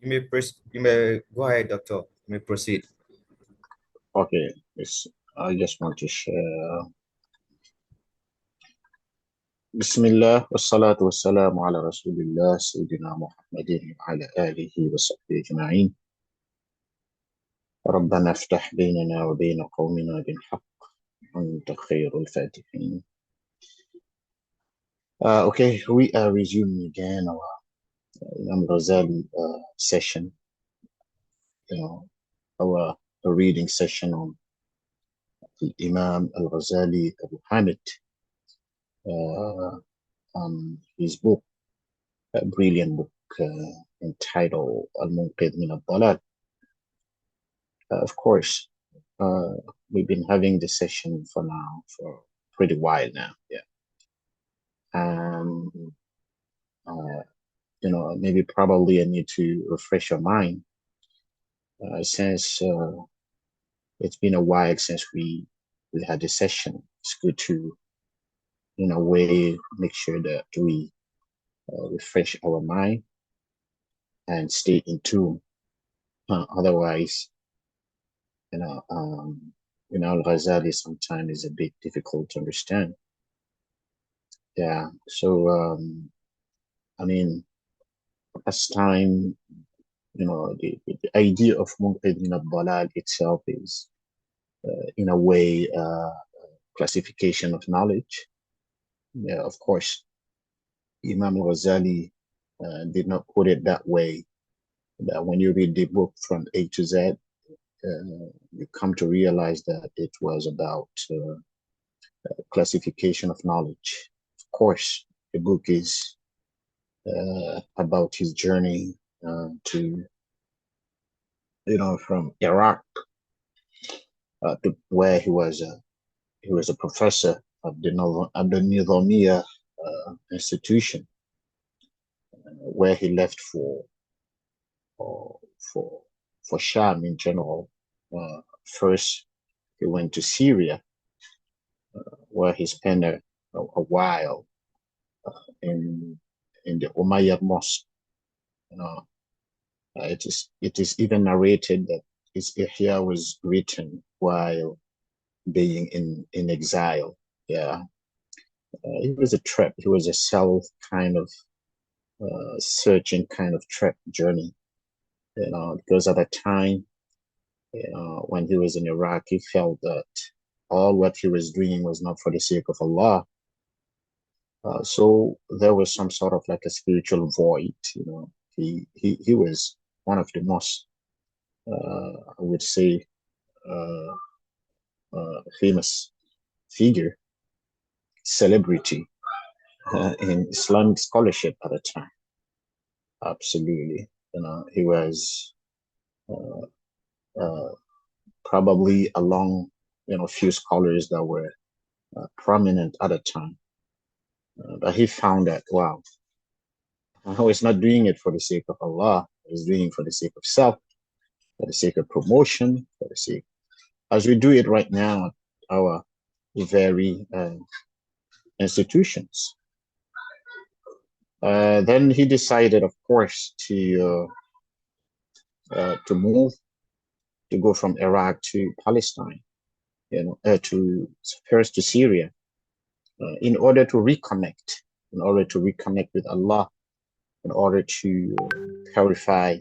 You may go ahead, doctor. You may proceed. Okay, yes, I just want to share. Bismillah, wassalatu wassalamu ala rasulillah, Sayyidina Muhammadin wa ala alihi wa sahbihi ajma'in. ربنا افتح بيننا وبين قومنا بالحق أنت خير الفاتحين. Okay, we are resuming again our Imam Ghazālī session, our reading session on Imam al-Ghazālī Abu Hamid, on his book, a brilliant book entitled Al-Munqidh min al-Ḍalāl. Of course, we've been having this session for pretty while now, yeah. Maybe probably I need to refresh your mind since it's been a while since we had this session. It's good to, in a way, make sure that we refresh our mind and stay in tune. Otherwise, al-Ghazālī sometimes is a bit difficult to understand. Yeah, so as time, the idea of Munqidh min al-Ḍalāl itself is, in a way, classification of knowledge. Yeah, of course, Imam al-Ghazālī did not put it that way. That when you read the book from A to Z, you come to realize that it was about classification of knowledge. Of course, the book is about his journey to, from Iraq to where he was a professor of the Nizamiya institution, where he left for Sham in general. First, he went to Syria, where he spent a while in the Umayyad Mosque. It is even narrated that his Ihya was written while being in exile. Yeah, it was a trip. It was a self kind of searching kind of trip journey. Because at the time, when he was in Iraq, he felt that all what he was doing was not for the sake of Allah. So there was some sort of like a spiritual void. He was one of the most, I would say, famous figure, celebrity in Islamic scholarship at the time. Absolutely, he was probably along, few scholars that were prominent at the time. But he found that, wow, I was not doing it for the sake of Allah. I was doing it for the sake of self, for the sake of promotion, for the sake, as we do it right now at our very institutions. Then he decided, of course, to move, to go from Iraq to Palestine, to first to Syria, in order to reconnect with Allah, in order to purify,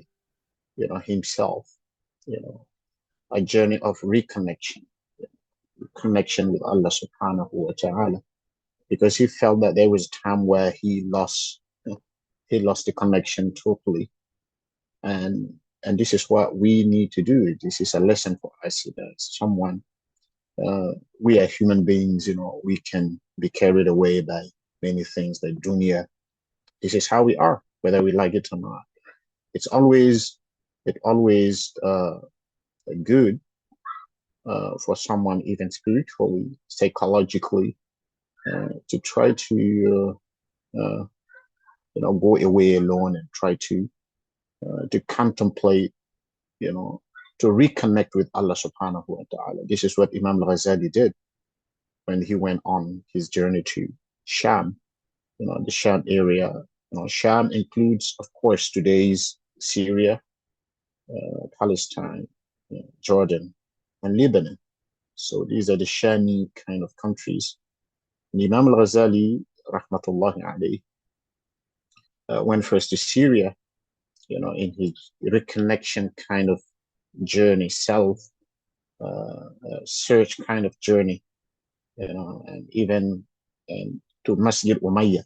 himself, a journey of reconnection, connection with Allah subhanahu wa ta'ala, because he felt that there was a time where he lost the connection totally. And this is what we need to do. This is a lesson for us that someone, we are human beings, we can be carried away by many things like dunya. This is how we are, whether we like it or not. It's always good for someone, even spiritually, psychologically, to try to go away alone and try to contemplate, to reconnect with Allah subhanahu wa ta'ala. This is what Imam al-Ghazālī did when he went on his journey to Sham, the Sham area. Sham includes, of course, today's Syria, Palestine, Jordan, and Lebanon. So these are the Shami kind of countries. And Imam al-Ghazālī, rahmatullahi alayhi, went first to Syria, in his reconnection kind of journey, search kind of journey, and even to Masjid Umayyah,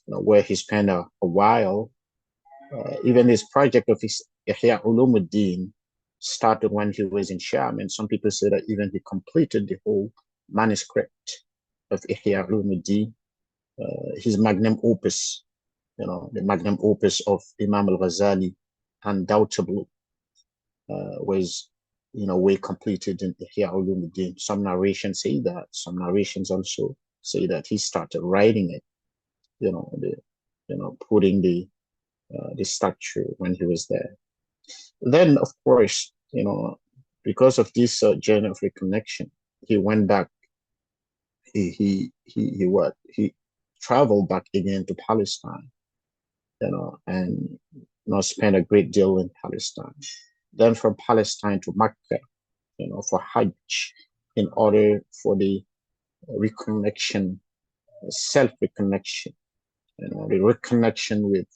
where he spent a while. Even his project of his Ihya Ulumuddin started when he was in Sham, and some people say that even he completed the whole manuscript of Ihya Ulumuddin, his magnum opus, the magnum opus of Imam al-Ghazālī, undoubtedly was, way completed in Ihya Ulumuddin. Some narrations say that. Some narrations also say that he started writing it, putting the structure when he was there. Then, of course, because of this journey of reconnection, he went back. He traveled back again to Palestine, and spent a great deal in Palestine. Then from Palestine to Mecca, for Hajj, in order for the reconnection, self-reconnection, the reconnection with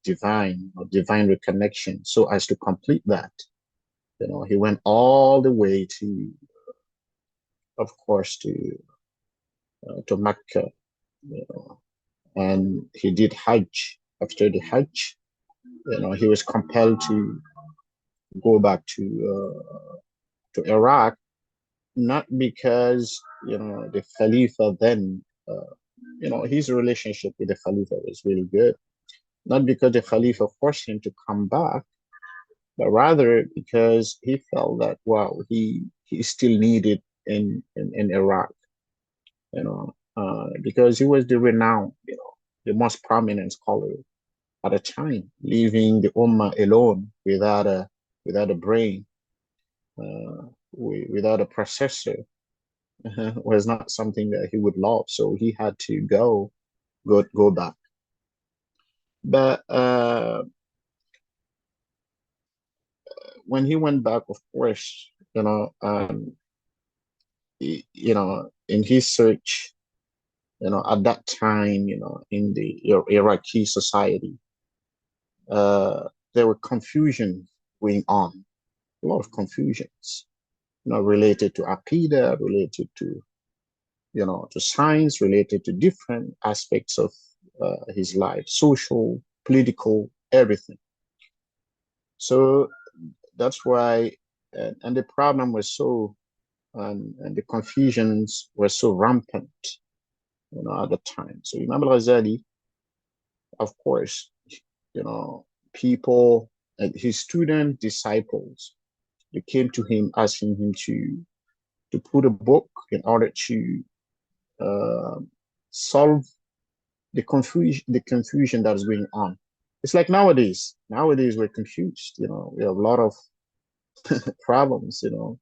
divine reconnection. So as to complete that, he went all the way to, of course, to Mecca, and he did Hajj. After the Hajj, he was compelled to go back to Iraq, not because the Khalifa then, his relationship with the Khalifa was really good, not because the Khalifa forced him to come back, but rather because he felt that, wow, he still needed in Iraq, because he was the renowned, the most prominent scholar at the time, leaving the Ummah alone without a brain, without a processor, was not something that he would love. So he had to go back. But when he went back, of course, in his search, at that time, in the Iraqi society, there were confusion going on, a lot of confusions, related to Aqidah, related to, to science, related to different aspects of his life, social, political, everything. So that's why, and the problem was so, and the confusions were so rampant, at the time. So Imam al-Ghazālī, of course, people, his student disciples, they came to him asking him to put a book in order to solve the confusion that is going on. It's like nowadays we're confused. We have a lot of problems. You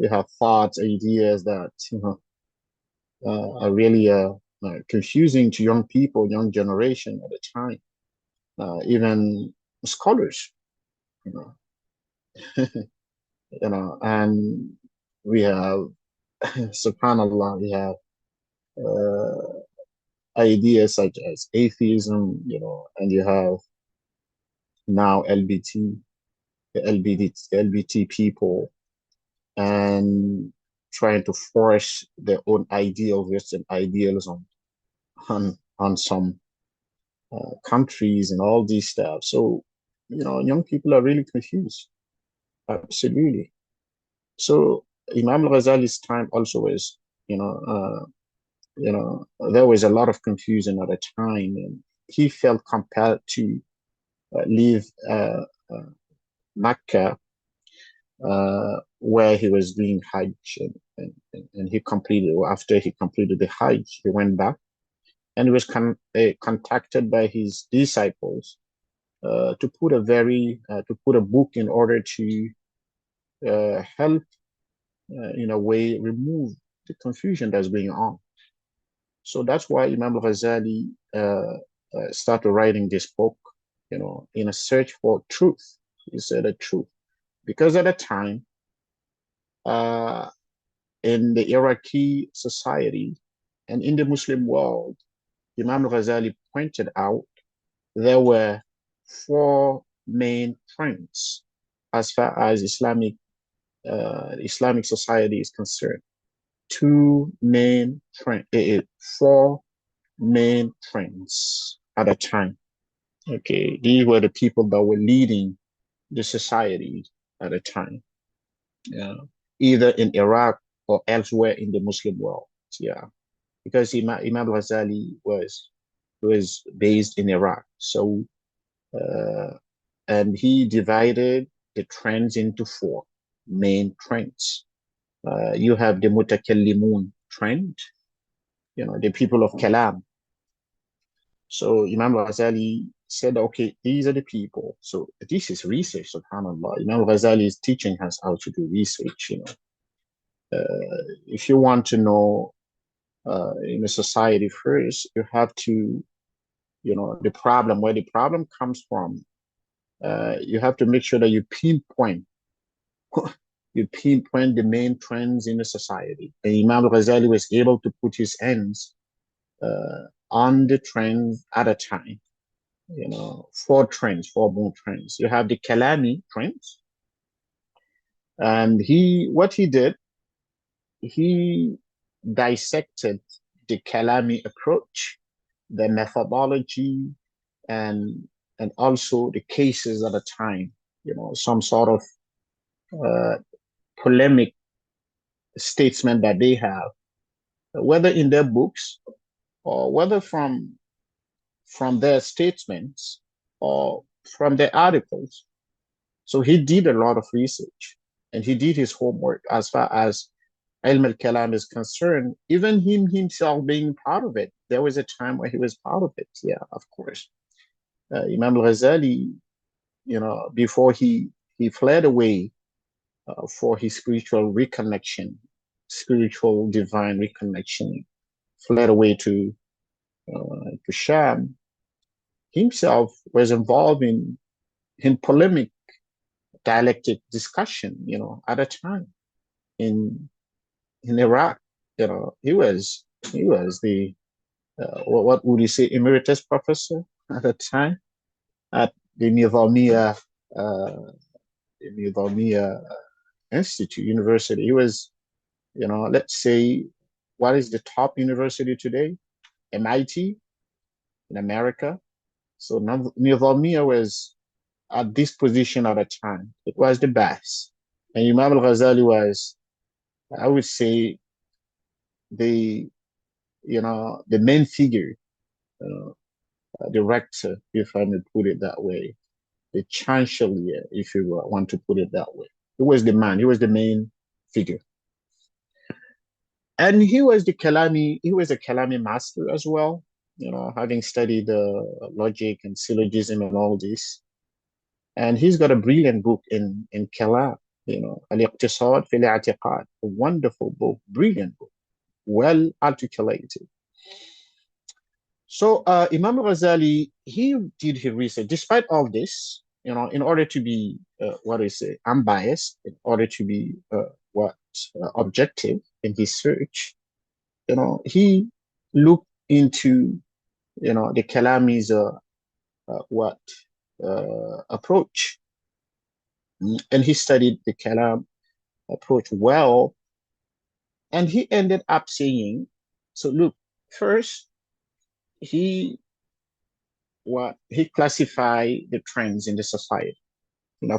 have thoughts, ideas that are really confusing to young people, young generation at the time. Even scholars, and we have, subhanallah, we have ideas such as atheism, and you have now LBT people, and trying to force their own ideals and ideals on some countries and all these stuff. So, young people are really confused. Absolutely. So Imam al-Ghazālī's time also was, there was a lot of confusion at the time, and he felt compelled to leave Mecca, where he was doing Hajj, and after he completed the Hajj, he went back, and he was contacted by his disciples to put a book in order to help, in a way, remove the confusion that's going on. So that's why Imam al-Ghazālī started writing this book, in a search for truth. He said the truth. Because at the time, in the Iraqi society and in the Muslim world, Imam al-Ghazālī pointed out there were four main trends as far as Islamic society is concerned. Four main trends at a time. Okay, these were the people that were leading the society at a time, either in Iraq or elsewhere in the Muslim world. Yeah, because Imam al-Ghazālī was based in Iraq, so and he divided the trends into four main trends. You have the mutakallimun trend, the people of Kalam. So Imam al-Ghazālī said, okay, these are the people. So this is research, subhanAllah. Imam al-Ghazālī is teaching us how to do research, if you want to know in a society first, you have to, the problem, where the problem comes from, you have to make sure that you pinpoint the main trends in the society. And Imam al-Ghazālī was able to put his hands on the trends at a time. Four main trends. You have the Kalami trends. And what he did, he dissected the Kalami approach, the methodology, and also the cases at the time, some sort of polemic statement that they have, whether in their books or whether from their statements or from their articles. So he did a lot of research and he did his homework as far as Ilm al-Kalam is concerned, even him himself being part of it. There was a time where he was part of it. Yeah, of course. Imam al-Ghazālī, before he fled away for his spiritual reconnection, spiritual divine reconnection, fled away to Sham, himself was involved in polemic dialectic discussion, at a time in Iraq. He was the what would you say, emeritus professor at the time at the Nizamiya Institute University. He was, let's say, what is the top university today? MIT in America. So Nizamiya was at this position at a time. It was the best. And Imam al-Ghazālī was, I would say, the main figure, the rector, if I may put it that way, the chancellor, if you want to put it that way. He was the man, he was the main figure. And he was a Kalami master as well, having studied logic and syllogism and all this. And he's got a brilliant book in Kalam, al-Iqtisād fil i'tiqād, a wonderful book, brilliant book, well articulated. So Imam al-Ghazālī, he did his research. Despite all this, in order to be, unbiased, in order to be objective in his search, he looked into, the Kalami's approach. And he studied the Kalam approach well. And he ended up saying, so look, first, he classified the trends in the society,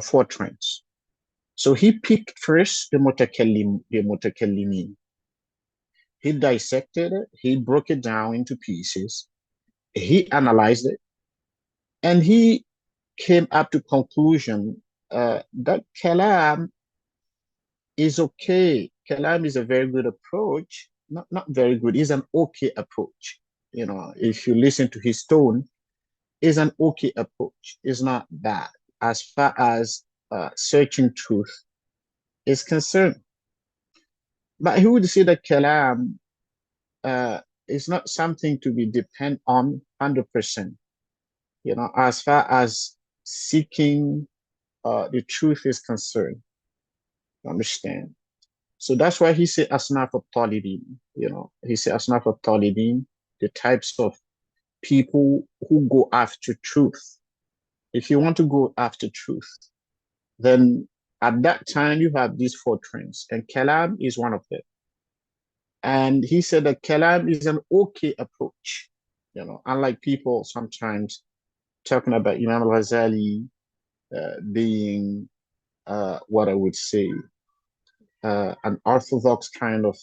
four trends. So he picked first the mutakallimin. He dissected it, he broke it down into pieces, he analyzed it, and he came up to conclusion that Kalam is okay. Kalam is a very good approach, not very good, it's an okay approach. If you listen to his tone, is an okay approach. It's not bad as far as searching truth is concerned. But he would say that Kalam is not something to be depend on 100%. as far as seeking the truth is concerned. You understand? So that's why he said asnaf of talibin. He said asnaf of talibin, the types of people who go after truth. If you want to go after truth, then at that time you have these four trends, and kalam is one of them. And he said that kalam is an okay approach. Unlike people sometimes talking about Imam al-Ghazālī being what I would say an orthodox kind of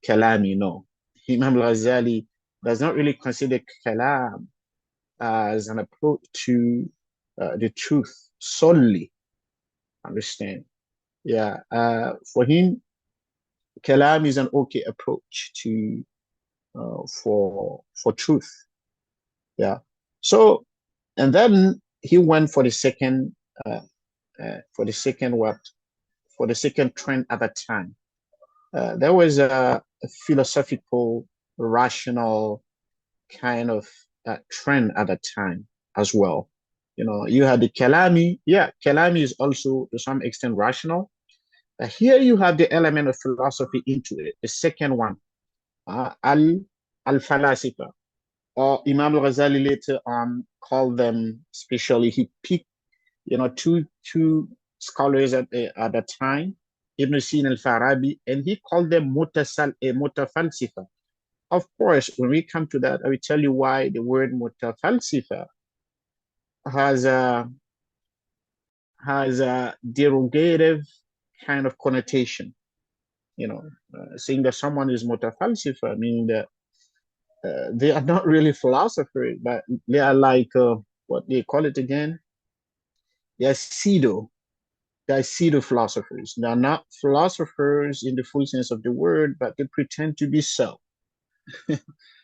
kalam. Imam al-Ghazālī does not really consider kalam as an approach to the truth solely. Understand? Yeah. For him, kalam is an okay approach to for truth. Yeah. So, and then he went for the second trend at that time. There was a philosophical, rational kind of trend at that time as well. You had the Kalami. Yeah, Kalami is also to some extent rational. Here you have the element of philosophy into it. The second one, al-Falasifa, or Imam al-Ghazālī later on called them, especially he picked, two scholars at the time, Ibn Sina al-Farabi, and he called them mutafalsifa. Of course, when we come to that, I will tell you why the word mutafalsifa has a derogative kind of connotation. Saying that someone is mutafalsifa, meaning that they are not really philosophers, but they are like what they call it again? They are pseudo philosophers. They are not philosophers in the full sense of the word, but they pretend to be so.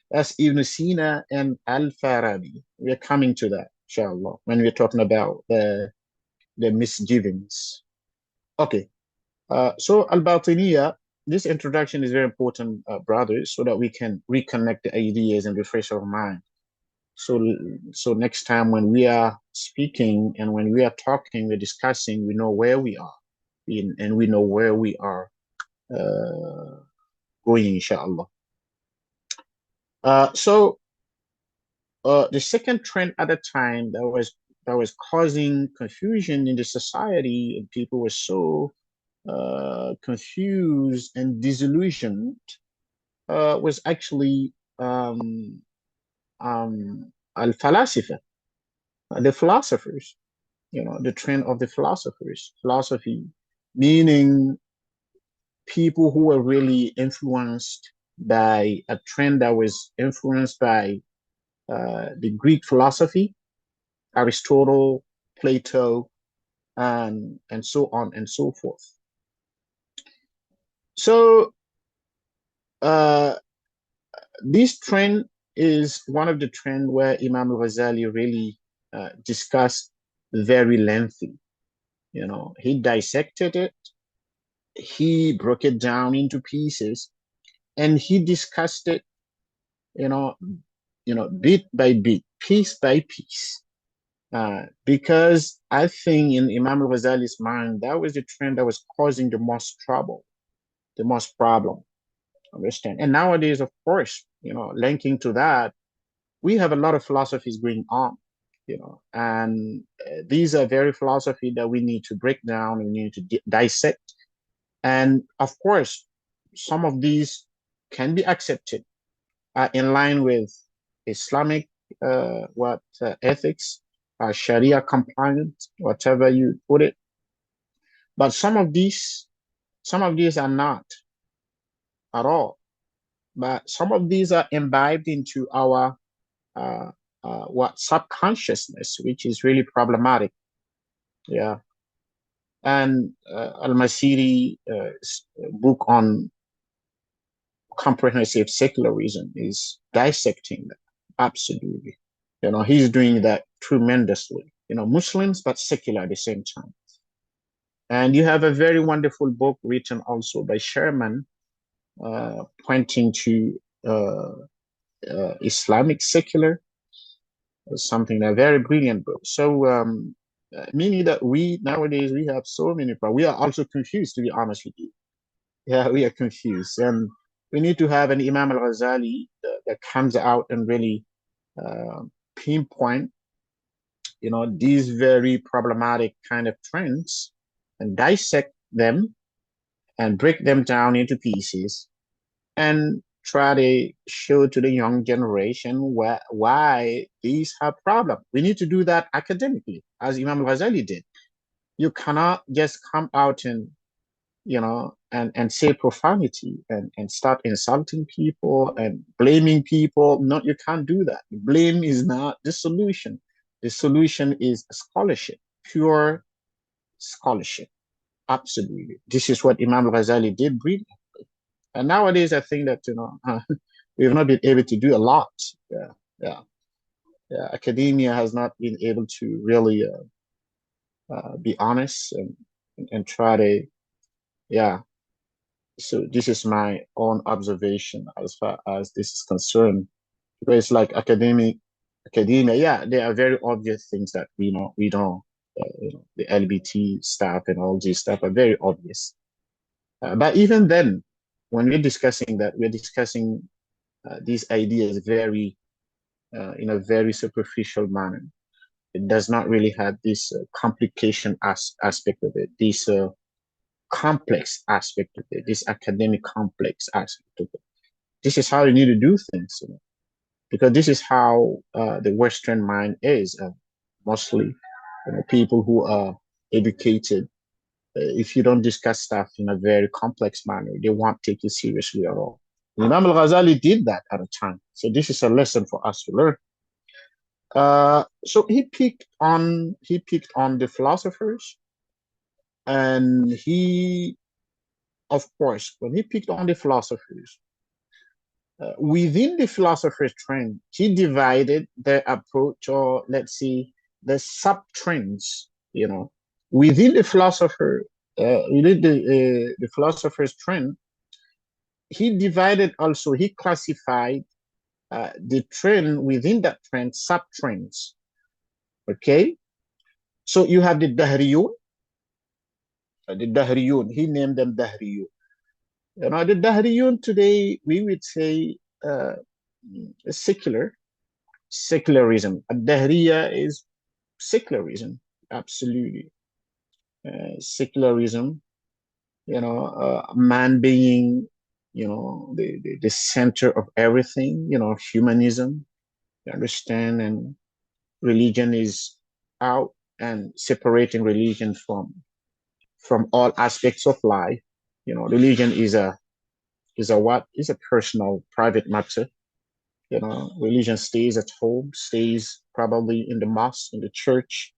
That's Ibn Sina and Al-Farabi. We're coming to that, inshallah, when we're talking about the misgivings. Okay. So Al-Batiniya, this introduction is very important, brothers, so that we can reconnect the ideas and refresh our mind. So next time when we are speaking and when we are talking, we're discussing, we know where we are and we know where we are going, inshallah. So the second trend at the time that was causing confusion in the society, and people were so confused and disillusioned, was actually al-falasifa, the philosophers. The trend of the philosophers. Philosophy, meaning people who were really influenced by a trend that was influenced by the Greek philosophy, Aristotle, Plato, and so on and so forth. So this trend is one of the trends where Imam al-Ghazālī really discussed very lengthy. He dissected it, he broke it down into pieces, and he discussed it, bit by bit, piece by piece. Because I think in Imam al-Ghazālī's mind, that was the trend that was causing the most trouble, the most problem. Understand? And nowadays, of course, linking to that, we have a lot of philosophies going on, and these are very philosophy that we need to break down, we need to dissect. And of course, some of these can be accepted in line with Islamic ethics, Sharia compliant, whatever you put it. But some of these are not at all. But some of these are imbibed into our subconsciousness, which is really problematic. Yeah. And Al-Masiri book on comprehensive secularism is dissecting that. Absolutely. He's doing that tremendously. Muslims, but secular at the same time. And you have a very wonderful book written also by Sherman, pointing to Islamic secular, something that very brilliant book. So meaning that we nowadays we have so many problems. We are also confused, to be honest with you. Yeah, we are confused, and we need to have an Imam al-Ghazālī that comes out and really pinpoint, these very problematic kind of trends and dissect them and break them down into pieces and try to show to the young generation why these have problems. We need to do that academically, as Imam al-Ghazālī did. You cannot just come out and and say profanity and start insulting people and blaming people. No, you can't do that. Blame is not the solution. The solution is scholarship, pure scholarship. Absolutely. This is what Imam al-Ghazālī did brilliantly. And nowadays, I think that, we've not been able to do a lot. Yeah, yeah, yeah. Academia has not been able to really be honest and try to, yeah. So this is my own observation as far as this is concerned. Because it's like academia, yeah, there are very obvious things that we know, the LBT stuff and all these stuff are very obvious. But even then, when we're discussing that, we're discussing these ideas very, in a very superficial manner. It does not really have this complication aspect of it, this complex aspect of it, this academic complex aspect of it. This is how you need to do things, because this is how the Western mind is. Mostly, people who are educated, if you don't discuss stuff in a very complex manner, they won't take you seriously at all. Imam al-Ghazālī did that at a time. So this is a lesson for us to learn. So he picked on the philosophers, and of course, when he picked on the philosophers, within the philosopher's trend, he divided the approach, or let's see, the sub-trends, within the within the philosopher's trend, he divided also, he classified the trend within that trend, sub-trends. Okay? So you have the Dahriyun, he named them Dahriyun. The Dahriyun today, we would say secularism. Dahriya is secularism, absolutely. Secularism, man being, the center of everything, humanism, you understand, and religion is out and separating religion from all aspects of life. Religion is a personal, private matter. Religion stays at home, stays probably in the mosque, in the church,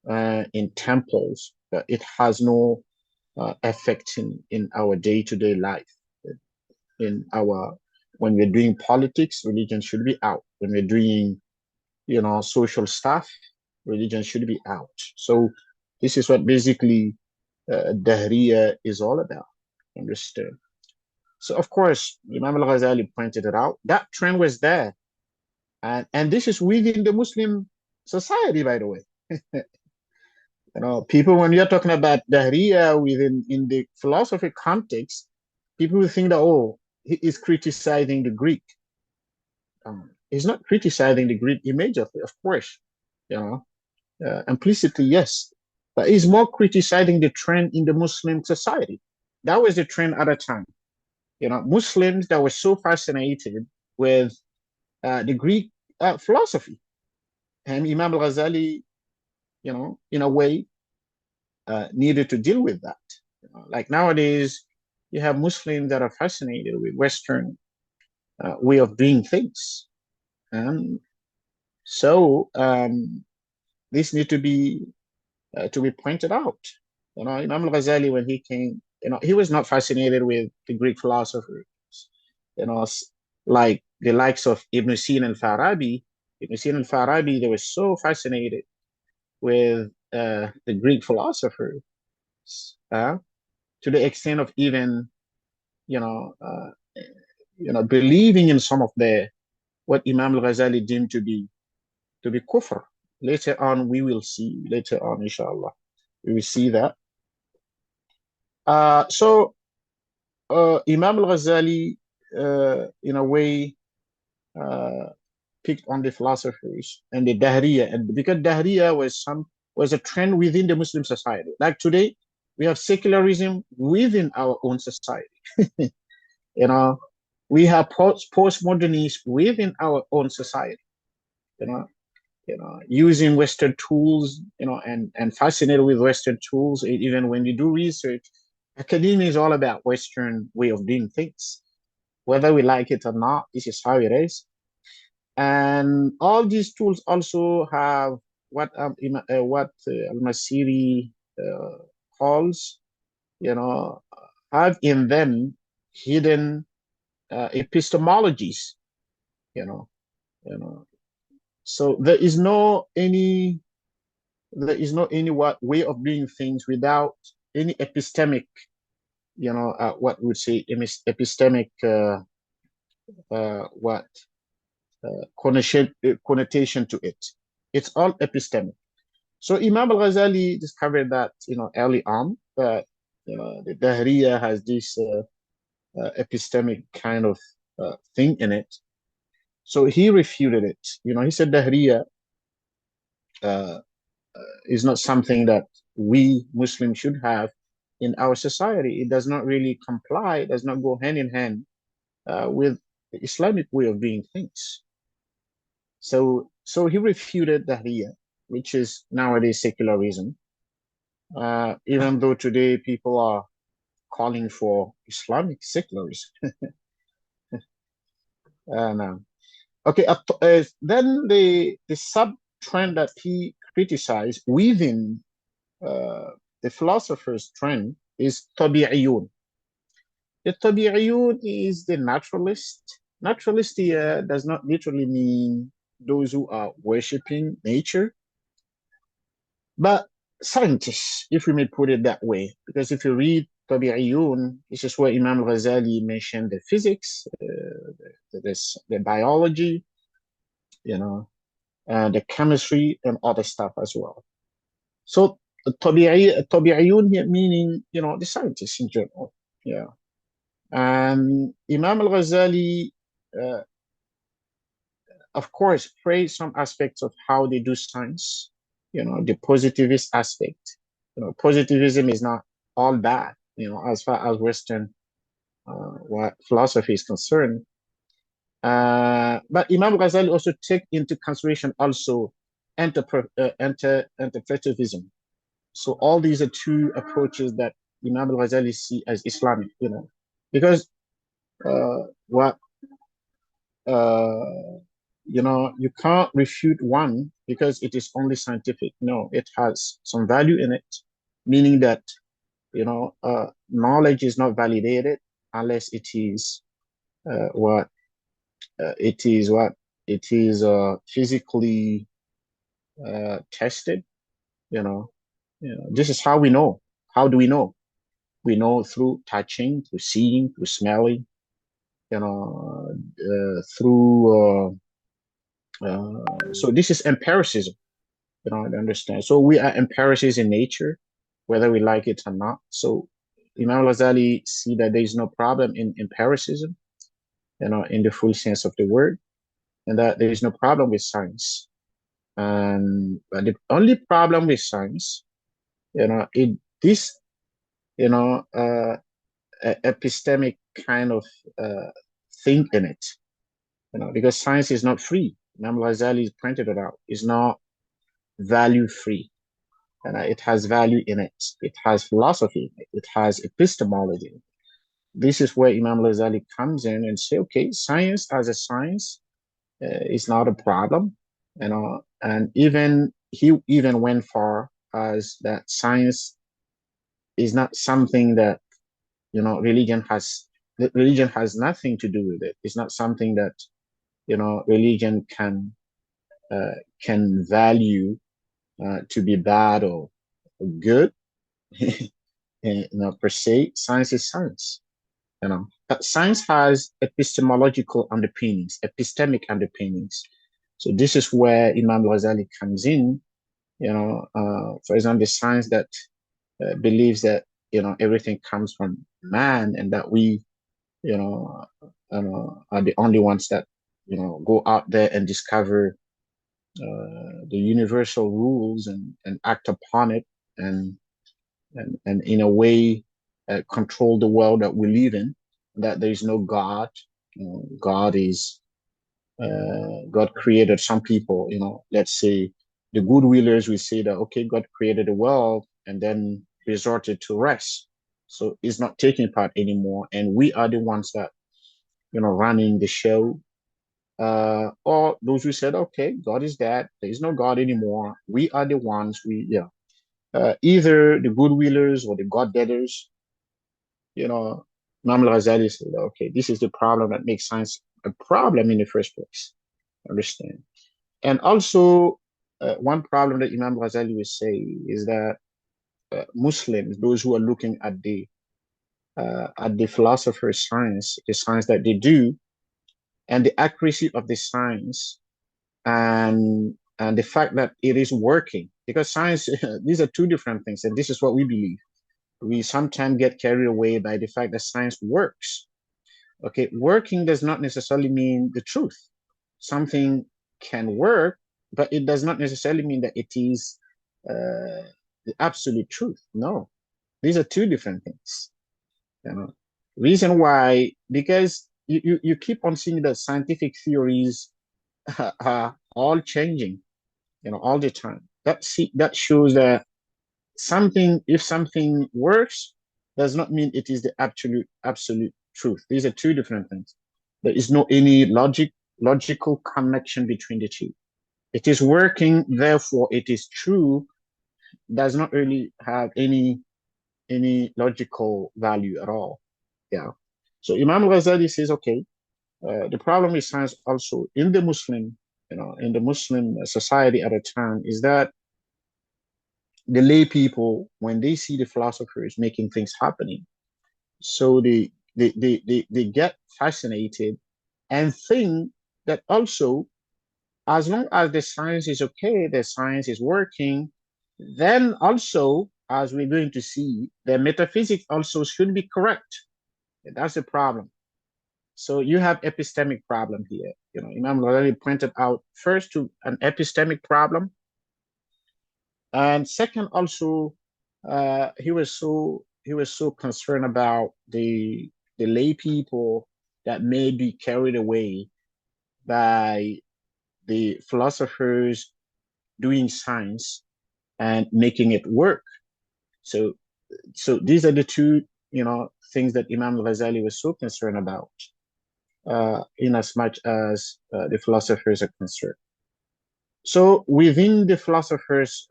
in temples, but it has no effect in our day-to-day life. When we're doing politics, religion should be out. When we're doing, social stuff, religion should be out. So this is what basically Dahriya is all about. Understand? So of course, Imam al-Ghazālī pointed it out. That trend was there. And this is within the Muslim society, by the way. People, when you're talking about Dahriya in the philosophy context, people will think that, oh, he is criticizing the Greek. He's not criticizing the Greek immediately, of course, implicitly, yes. But he's more criticizing the trend in the Muslim society. That was the trend at the time. Muslims that were so fascinated with the Greek philosophy. And Imam al-Ghazālī, in a way, needed to deal with that. Like nowadays, you have Muslims that are fascinated with Western way of doing things. And so this need to be pointed out. Imam al-Ghazālī, when he came, he was not fascinated with the Greek philosophers, like the likes of Ibn Sina and Farabi. Ibn Sina and Farabi, they were so fascinated with the Greek philosophers, to the extent of even, believing in some of what Imam al-Ghazālī deemed to be to be kufr. Later on, we will see, later on, inshallah, we will see that. Imam al-Ghazālī, in a way, picked on the philosophers and the Dahriya, and because Dahriya was a trend within the Muslim society. Like today, we have secularism within our own society. You know, we have postmodernists within our own society. You know, using Western tools, and fascinated with Western tools. Even when you do research, academia is all about Western way of doing things. Whether we like it or not, this is how it is. And all these tools also have what Al-Masiri calls, have in them hidden epistemologies, So there is no any way of doing things without any epistemic, what would say epistemic connotation to it. It's all epistemic. So Imam al-Ghazālī discovered that, early on, that, the Dahriya has this epistemic kind of thing in it. So he refuted it. He said Dahriya is not something that we Muslims should have in our society. It does not really comply, it does not go hand in hand with the Islamic way of doing things. So he refuted Dahriya, which is nowadays secularism, even though today people are calling for Islamic secularism. No. Okay, then the sub-trend that he criticized within the philosopher's trend is tabi'iyun. The tabi'iyun is the naturalist. Naturalist here does not literally mean those who are worshipping nature, but scientists, if we may put it that way. Because if you read tabi'iyun, this is where Imam al-Ghazālī mentioned the physics, the biology, the chemistry and other stuff as well. So tabi'iyun here meaning, the scientists in general. Yeah. And Imam al-Ghazālī, of course, praised some aspects of how they do science, the positivist aspect. Positivism is not all bad, as far as Western what philosophy is concerned. But Imam Ghazali also take into consideration also interpretivism. So all these are two approaches that Imam Ghazali see as Islamic, because you can't refute one because it is only scientific. No, it has some value in it, meaning that, knowledge is not validated unless it is physically tested. This is how we know. How do we know? We know through touching, through seeing, through smelling, so this is empiricism, I understand. So we are empiricists in nature, whether we like it or not. So Imam Ghazali see that there is no problem in empiricism, in the full sense of the word, and that there is no problem with science. But the only problem with science, epistemic kind of thing in it, because science is not free. Imam Ghazali pointed it out. It's not value free. And it has value in it. It has philosophy. It has epistemology. This is where Imam Ghazali comes in and say, okay, science as a science is not a problem, and he even went far as that science is not something that, religion has nothing to do with it. It's not something that, religion can value to be bad or good, per se. Science is science, But science has epistemological underpinnings, epistemic underpinnings. So this is where Imam al-Ghazālī comes in. For example, the science that believes that everything comes from man, and that we are the only ones that go out there and discover the universal rules and act upon it, and in a way control the world that we live in. That there is no God. God created some people. Let's say the good willers, we say that okay, God created the world and then resorted to rest. So he's not taking part anymore, and we are the ones that running the show. Or those who said, okay, God is dead, there is no God anymore. We are the ones. Either the good willers or the God deaders. Imam al-Ghazālī said, okay, this is the problem that makes science a problem in the first place. Understand? And also, one problem that Imam al-Ghazālī will say is that Muslims, those who are looking at the philosopher's science, the science that they do, and the accuracy of the science, and the fact that it is working, because science, these are two different things, and this is what we believe. We sometimes get carried away by the fact that science works. Okay, working does not necessarily mean the truth. Something can work, but it does not necessarily mean that it is the absolute truth. No, these are two different things. Reason why, because you keep on seeing that scientific theories are all changing, all the time. That shows that if something works, does not mean it is the absolute truth. These are two different things. There is no any logical connection between the two. It is working, therefore it is true, does not really have any logical value at all. Yeah. So Imam al-Ghazālī says, okay, the problem with science also in the Muslim society at a time is that the lay people, when they see the philosophers making things happening, so they get fascinated and think that also, as long as the science is okay, the science is working, then also, as we're going to see, the metaphysics also should be correct. That's the problem. So you have epistemic problem here. Imam Ghazali pointed out first to an epistemic problem, and second also, he was so concerned about the lay people that may be carried away by the philosophers doing science and making it work. So these are the two things that Imam al-Ghazali was so concerned about, in as much as the philosophers are concerned. So within the philosophers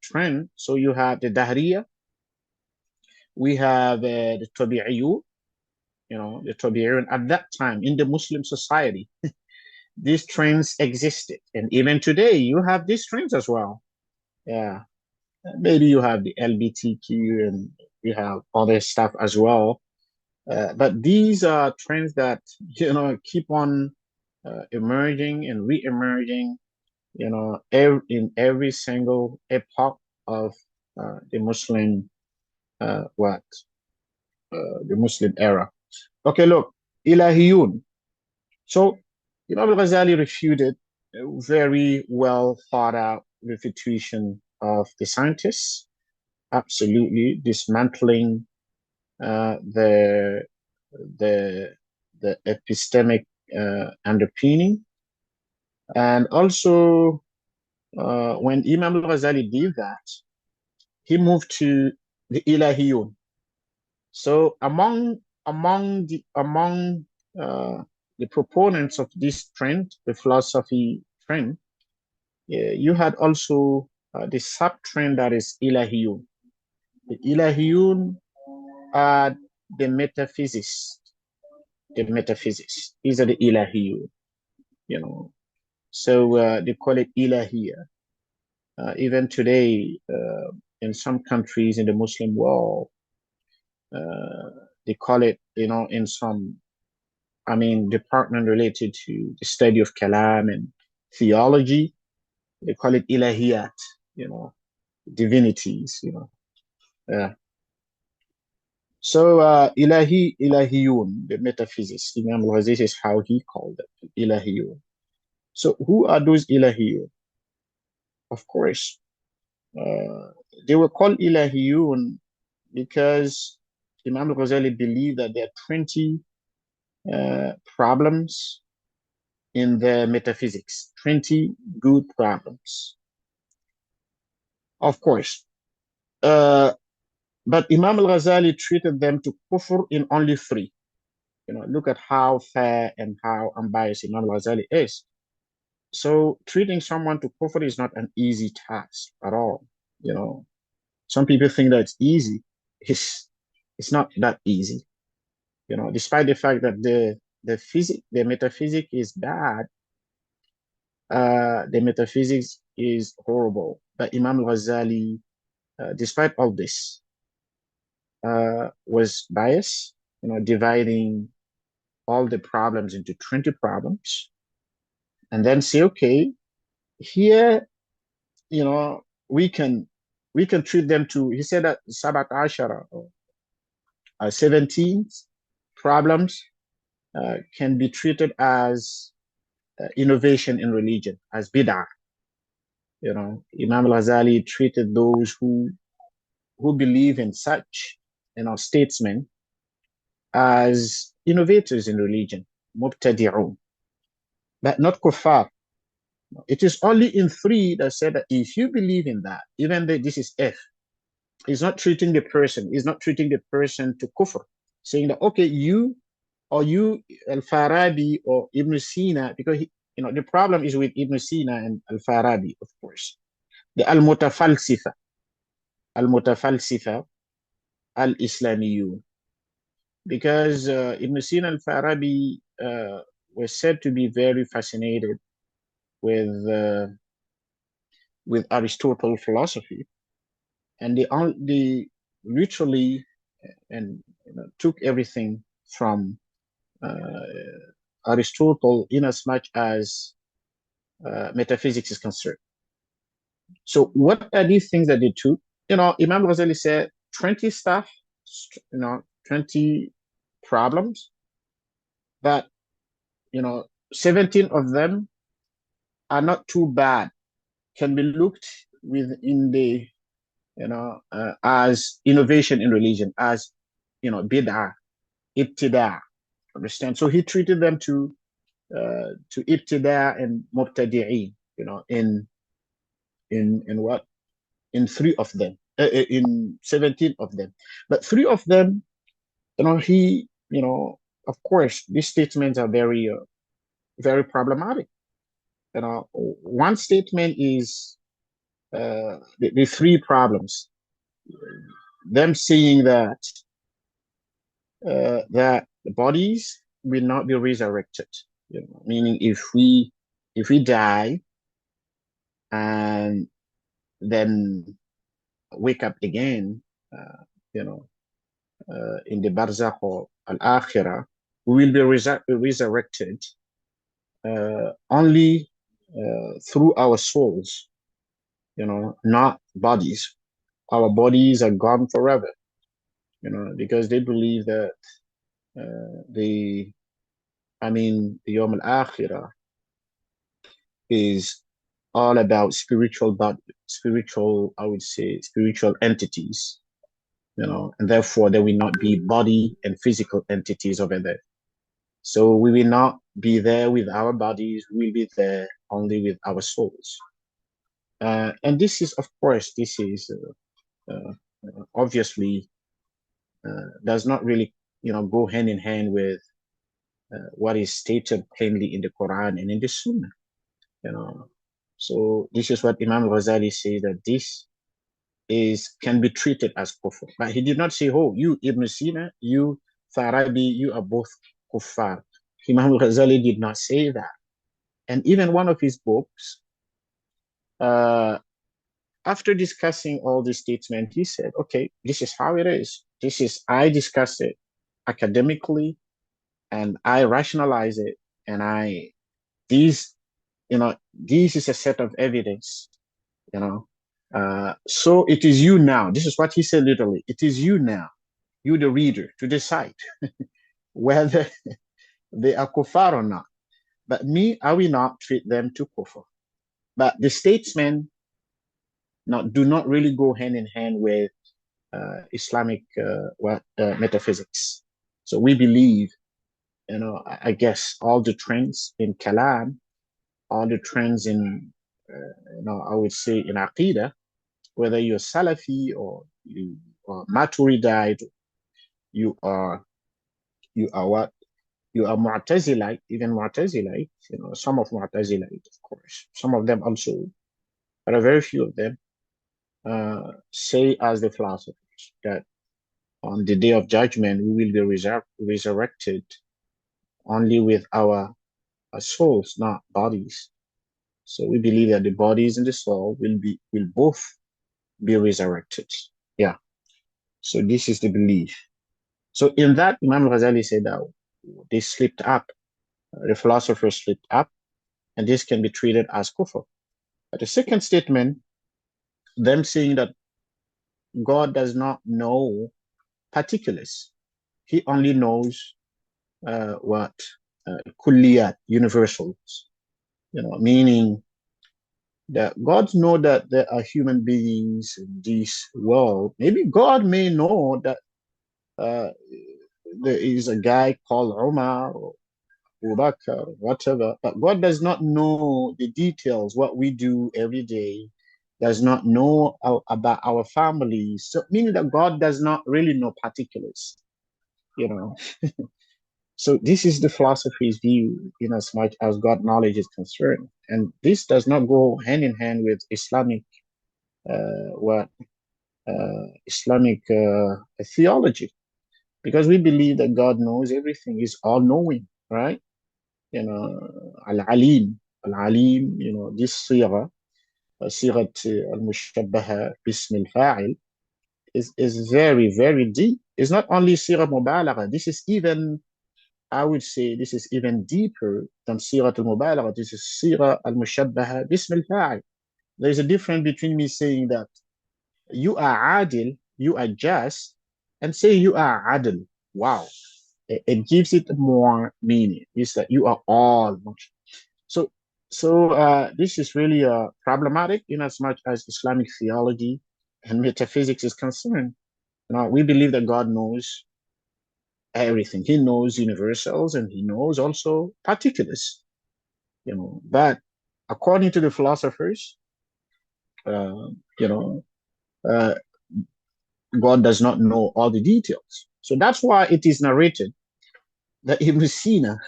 trend, so you have the Dahriya, we have the Tabi'iyun, the Tabi'iyun. At that time in the Muslim society, these trends existed, and even today you have these trends as well. Yeah, maybe you have the LBTQ and you have other stuff as well, but these are trends that keep on emerging and re-emerging, in every single epoch of the Muslim the Muslim era. Okay, look, Ilahiyun. So Imam al-Ghazali refuted a very well thought out refutation of the scientists, absolutely dismantling the epistemic underpinning. And also, when Imam al-Ghazali did that, he moved to the Ilahiyun. So among the proponents of this trend, the philosophy trend, you had also the sub-trend that is Ilahiyun. The Ilahiyun are the metaphysicists. These are the Ilahiyun, So they call it Ilahiyya. Even today, in some countries in the Muslim world, they call it, in some, department related to the study of Kalam and theology, they call it ilahiyat, divinities, Yeah. So ilahiyun, the metaphysics, Imam al-Ghazālī is how he called it, ilahiyun. So who are those ilahiyun? Of course, they were called ilahiyun because Imam al-Ghazālī believed that there are 20 problems in the metaphysics, 20 good problems. Of course. But Imam al-Ghazālī treated them to kufr in only 3. Look at how fair and how unbiased Imam al-Ghazālī is. So treating someone to kufr is not an easy task at all. Some people think that it's easy. It's not that easy. Despite the fact that the metaphysics is bad, the metaphysics is horrible. But Imam al-Ghazālī, despite all this, was biased, dividing all the problems into 20 problems, and then say, okay, here, we can treat them to, he said that Sabat Ashara, 17 problems can be treated as innovation in religion, as bid'ah. Imam al-Ghazālī treated those who believe in such, statesmen as innovators in religion, mubtadi'un, but not kuffar. It is only in 3 that said that if you believe in that, even though this is F, he's not treating the person to kufr, saying that, okay, you Al-Farabi or Ibn Sina, because the problem is with Ibn Sina and Al-Farabi, of course. The al-Mutafalsifa, al-Islamiyun. Because Ibn Sina and Al-Farabi were said to be very fascinated with Aristotle philosophy, and they literally took everything from Aristotle in as much as metaphysics is concerned. So what are these things that they took? Imam Ghazali said 20 stuff, 20 problems, but 17 of them are not too bad, can be looked within the as innovation in religion, as bid'ah, ibtida'. Understand? So he treated them to ibtida' and mubtadi'in, in what? In 3 of them, in 17 of them. But 3 of them, he, of course, these statements are very, very problematic. One statement is the 3 problems. Them saying that the bodies will not be resurrected. Meaning if we die and then wake up again, in the barzakh or al-akhirah, we will be resurrected only through our souls, not bodies. Our bodies are gone forever, because they believe that the Yawm al-Akhirah is all about spiritual entities, and therefore there will not be body and physical entities over there. So we will not be there with our bodies, we will be there only with our souls. And this is, of course, obviously does not really, go hand in hand with what is stated plainly in the Quran and in the Sunnah. So this is what Imam Ghazali says, that this can be treated as kufr. But he did not say, oh, you Ibn Sina, you Farabi, you are both kuffar. Imam Ghazali did not say that. And even one of his books, after discussing all these statements, he said, okay, this is how it is. I discuss it academically and I rationalize it, and these this is a set of evidence, so it is you now. This is what he said literally. It is you now, you the reader, to decide whether they are kuffar or not. But me, I will not treat them to kufr. But the statesmen do not really go hand in hand with Islamic metaphysics. So we believe, I guess all the trends in Kalam, all the trends in, I would say in Aqidah, whether you're Salafi or you are Maturidite, you are what? You are Mu'tazilite, even Mu'tazilite, some of Mu'tazilite, of course. Some of them also, but a very few of them say as the philosophers that on the day of judgment, we will be resurrected only with our souls, not bodies. So we believe that the bodies and the soul will both be resurrected. Yeah. So this is the belief. So in that, Imam al-Ghazālī said that they slipped up, the philosophers slipped up, and this can be treated as kufr. But the second statement, them saying that God does not know particulars. He only knows what kulliyat, universals, meaning that God knows that there are human beings in this world. Maybe God may know that there is a guy called Umar or Abu Bakr, whatever, but God does not know the details, what we do every day, does not know about our families. So meaning that God does not really know particulars, So this is the philosophy's view in as much as God knowledge is concerned. And this does not go hand in hand with Islamic Islamic theology, because we believe that God knows everything, He's all-knowing, right? Al-Alim, this sigha al-mushabbaha bism al-fa'il is very, very deep. It's not only sigha mubalagha. This is even, I would say, this is even deeper than sigha al-mubalagha. This is sigha al-mushabbaha bism al-fa'il. There's a difference between me saying that you are adil, you are just, and say you are adil. Wow. It gives it more meaning. It's that you are all. So this is really problematic in as much as Islamic theology and metaphysics is concerned. We believe that God knows everything. He knows universals and He knows also particulars. But according to the philosophers, God does not know all the details. So that's why it is narrated that Ibn Sina,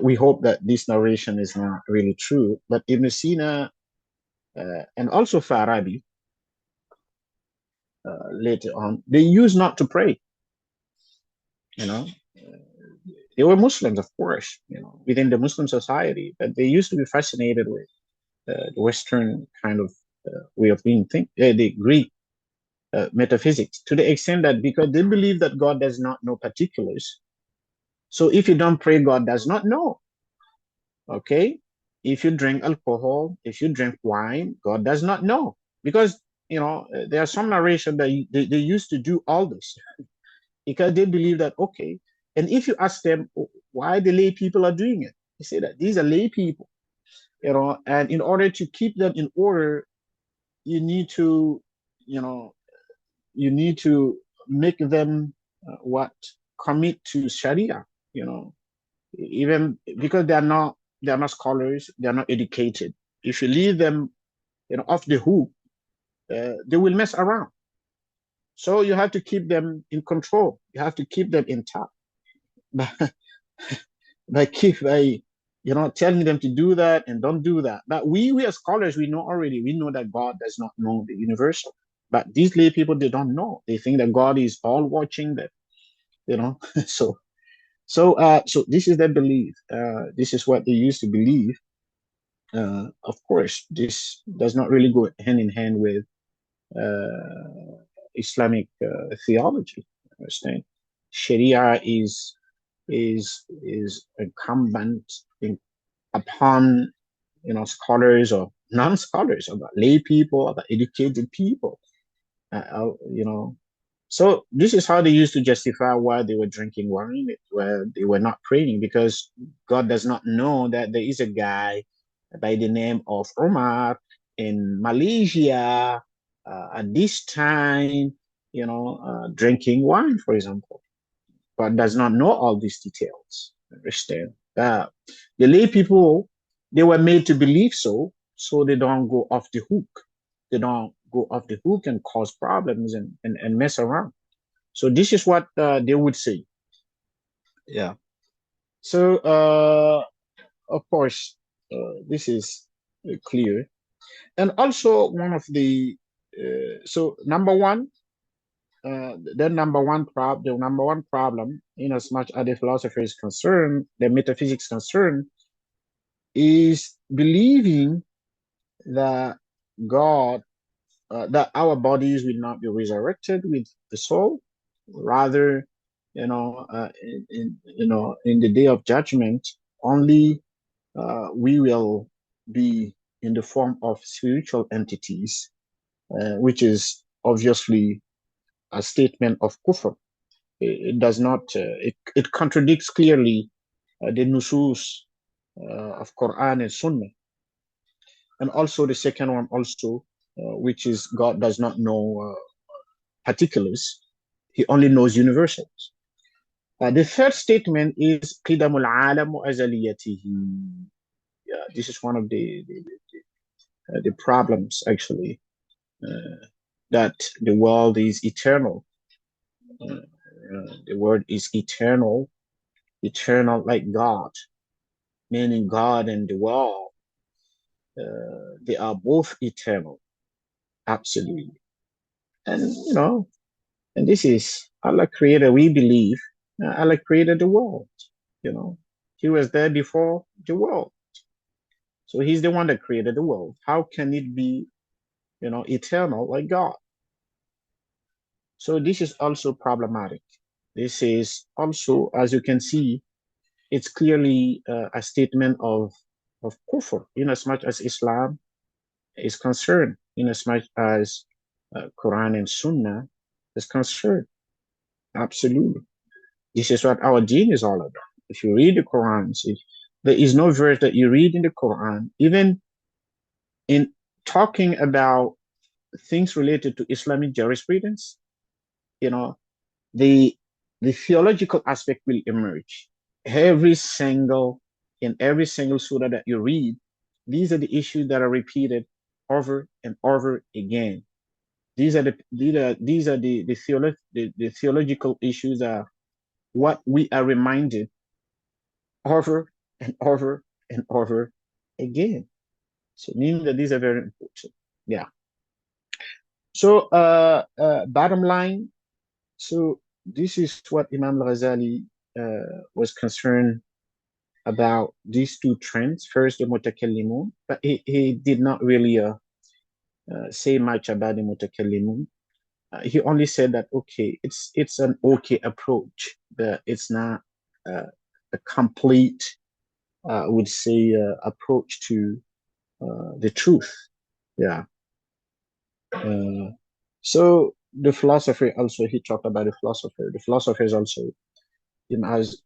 we hope that this narration is not really true, but Ibn Sina and also Farabi, later on, they used not to pray. They were Muslims, of course, within the Muslim society, but they used to be fascinated with the Western kind of way of being the Greek metaphysics, to the extent that because they believe that God does not know particulars, so if you don't pray, God does not know. Okay, if you drink alcohol, if you drink wine, God does not know, because there are some narration that they used to do all this because they believe that, okay, and if you ask them why the lay people are doing it, they say that these are lay people, and in order to keep them in order, you need to make them commit to Sharia, even because they are not scholars, they are not educated. If you leave them off the hook, they will mess around. So you have to keep them in control. You have to keep them intact. By telling them to do that and don't do that. But we as scholars, we know that God does not know the universal. But these lay people, they don't know. They think that God is all watching them, so this is their belief. This is what they used to believe. Of course, this does not really go hand in hand with Islamic theology. Understand? Sharia is is incumbent upon scholars or non-scholars, or lay people, or educated people. So this is how they used to justify why they were drinking wine, where they were not praying, because God does not know that there is a guy by the name of Omar in Malaysia at this time, drinking wine, for example. God does not know all these details. Understand? The lay people, they were made to believe so they don't go off the hook. They don't go off the hook and cause problems and mess around. So this is what they would say. Yeah. So of course, this is clear. And also one of the so number one, the number one problem, in as much as the philosophy is concerned, the metaphysics concerned, is believing that God, that our bodies will not be resurrected with the soul, rather, in the day of judgment, only we will be in the form of spiritual entities, which is obviously a statement of kufr. It does not, it contradicts clearly the nusus of Quran and Sunnah. And also the second one also, which is God does not know particulars. He only knows universals. The third statement is qidamul alam wa azaliyatihi. Yeah, this is one of the problems, actually, that the world is eternal. The word is eternal like God, meaning God and the world. They are both eternal, absolutely. And and this is Allah created. We believe Allah created the world. He was there before the world, so He's the one that created the world. How can it be, eternal like God? So this is also problematic. This is also, as you can see, it's clearly a statement of kufr, in as much as Islam is concerned, in as much as Quran and Sunnah is concerned. Absolutely. This is what our deen is all about. If you read the Quran, there is no verse that you read in the Quran, even in talking about things related to Islamic jurisprudence, the theological aspect will emerge. In every single surah that you read, these are the issues that are repeated over and over again. These are the theological issues are what we are reminded over and over and over again. So meaning that these are very important. Yeah. So bottom line, so this is what Imam al-Ghazālī was concerned about, these two trends. First, the mutakallimun, but he did not really say much about the mutakallimun. He only said that, okay, it's an okay approach, but it's not a complete, I would say, approach to the truth. Yeah. So the philosopher also, he talked about the philosopher. The philosophers also, in as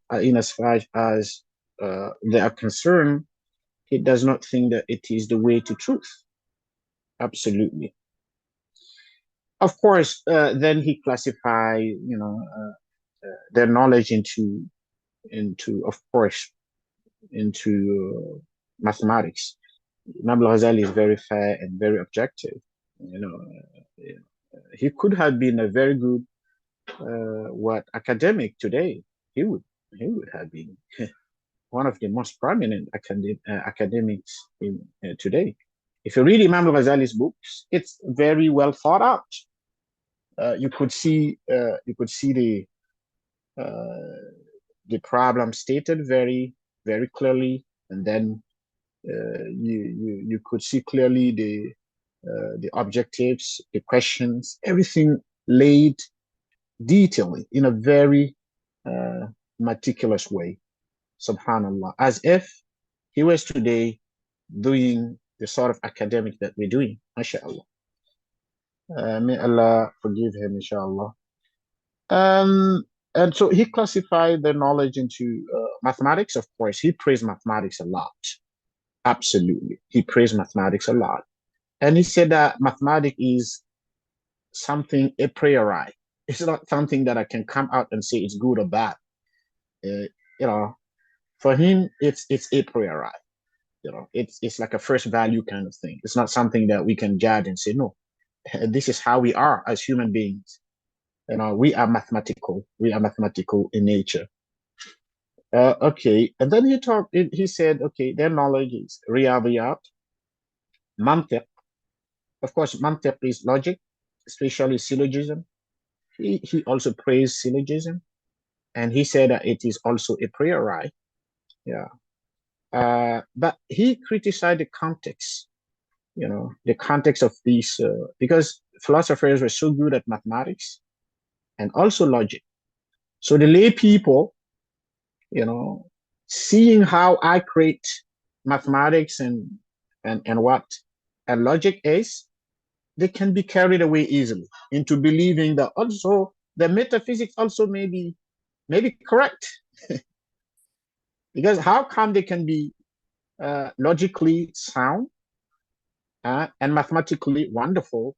far as they are concerned, he does not think that it is the way to truth. Absolutely. Of course, then he classified, their knowledge into, of course, into mathematics. Imam al-Ghazālī is very fair and very objective. He could have been a very good academic today. He would have been one of the most prominent academics in today. If you read Imam al-Ghazālī's books, it's very well thought out. You could see the problem stated very, very clearly, and then you could see clearly the objectives, the questions, everything laid detailedly in a very meticulous way, subhanallah, as if he was today doing the sort of academic that we're doing, mashallah. May Allah forgive him, inshallah. And so he classified the knowledge into mathematics. Of course, he praised mathematics a lot. Absolutely. He praised mathematics a lot. And he said that mathematics is something a priori. It's not something that I can come out and say it's good or bad. You know, for him, it's a priori. You know, it's like a first value kind of thing. It's not something that we can judge and say, no, this is how we are as human beings. You know, we are mathematical. We are mathematical in nature. Okay, and then he said, okay, their knowledge is riyadiyat, mantiq. Of course, mantiq is logic, especially syllogism. He also praised syllogism, and he said that it is also a priori. Yeah. But he criticized the context, you know, the context of these, because philosophers were so good at mathematics and also logic. So the lay people, you know, seeing how I create mathematics and what and logic is, they can be carried away easily into believing that also the metaphysics also may be correct. Because how come they can be logically sound and mathematically wonderful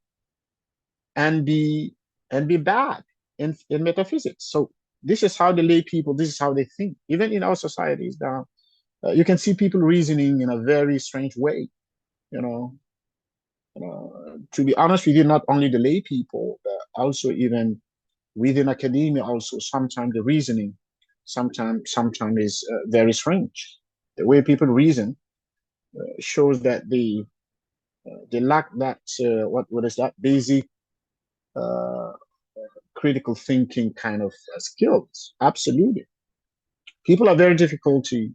and be bad in metaphysics? So this is how the lay people, this is how they think. Even in our societies now, you can see people reasoning in a very strange way. You know, to be honest with you, not only the lay people, but also even within academia, also sometimes the reasoning, sometimes is very strange. The way people reason shows that they lack that what is that basic critical thinking kind of skills. Absolutely, people are very difficult to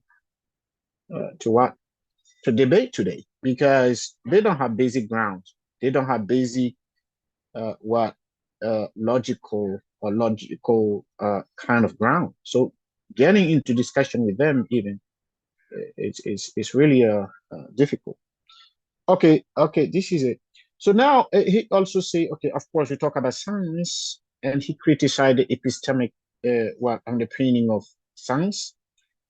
debate today because they don't have basic grounds. They don't have basic logical kind of ground. So getting into discussion with them even it's really difficult. Okay, this is it. So now he also say, okay, of course we talk about science, and he criticized the epistemic underpinning of science,